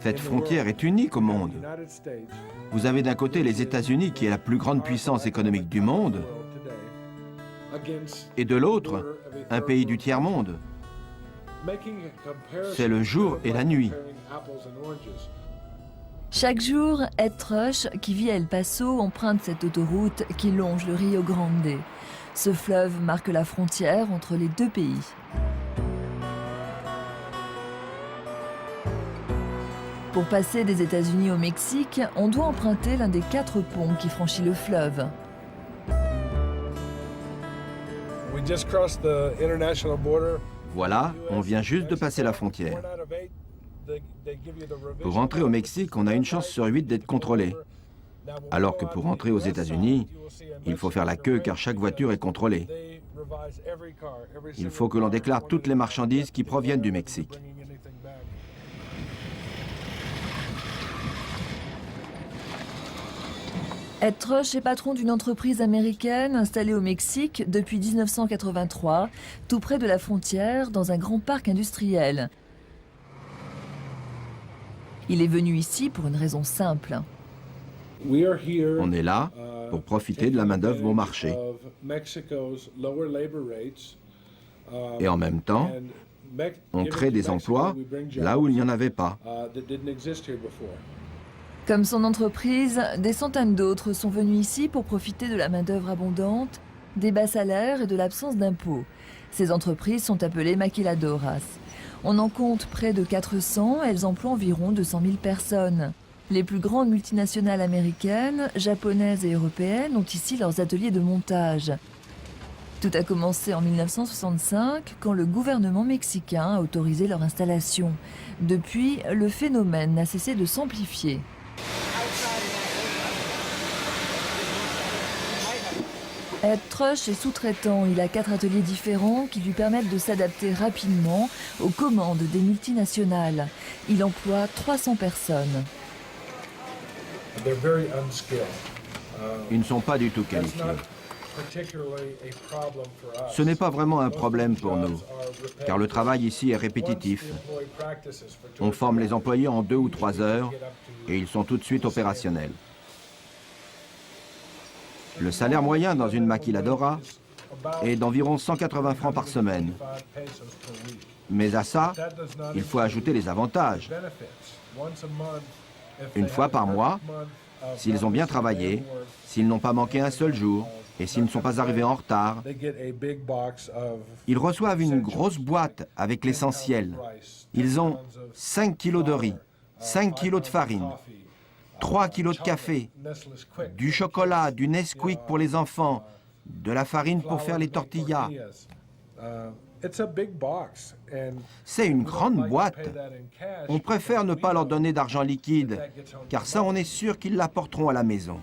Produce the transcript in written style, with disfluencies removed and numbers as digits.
Cette frontière est unique au monde. Vous avez d'un côté les États-Unis, qui est la plus grande puissance économique du monde, et de l'autre, un pays du tiers-monde. C'est le jour et la nuit. Chaque jour, Ed Trush, qui vit à El Paso, emprunte cette autoroute qui longe le Rio Grande. Ce fleuve marque la frontière entre les deux pays. Pour passer des États-Unis au Mexique, on doit emprunter l'un des 4 ponts qui franchit le fleuve. Voilà, on vient juste de passer la frontière. Pour entrer au Mexique, on a une chance sur 8 d'être contrôlé. Alors que pour entrer aux États-Unis, il faut faire la queue car chaque voiture est contrôlée. Il faut que l'on déclare toutes les marchandises qui proviennent du Mexique. Ed Trush est patron d'une entreprise américaine installée au Mexique depuis 1983, tout près de la frontière, dans un grand parc industriel. Il est venu ici pour une raison simple. On est là pour profiter de la main-d'œuvre bon marché. Et en même temps, on crée des emplois là où il n'y en avait pas. Comme son entreprise, des centaines d'autres sont venus ici pour profiter de la main-d'œuvre abondante, des bas salaires et de l'absence d'impôts. Ces entreprises sont appelées maquiladoras. On en compte près de 400, elles emploient environ 200 000 personnes. Les plus grandes multinationales américaines, japonaises et européennes ont ici leurs ateliers de montage. Tout a commencé en 1965, quand le gouvernement mexicain a autorisé leur installation. Depuis, le phénomène n'a cessé de s'amplifier. Ed Trush est sous-traitant. Il a 4 ateliers différents qui lui permettent de s'adapter rapidement aux commandes des multinationales. Il emploie 300 personnes. Ils ne sont pas du tout qualifiés. Ce n'est pas vraiment un problème pour nous, car le travail ici est répétitif. On forme les employés en 2 ou 3 heures et ils sont tout de suite opérationnels. Le salaire moyen dans une maquiladora est d'environ 180 francs par semaine. Mais à ça, il faut ajouter les avantages. Une fois par mois, s'ils ont bien travaillé, s'ils n'ont pas manqué un seul jour, et s'ils ne sont pas arrivés en retard, ils reçoivent une grosse boîte avec l'essentiel. Ils ont 5 kilos de riz, 5 kilos de farine, 3 kilos de café, du chocolat, du Nesquik pour les enfants, de la farine pour faire les tortillas. C'est une grande boîte. On préfère ne pas leur donner d'argent liquide, car ça, on est sûr qu'ils l'apporteront à la maison.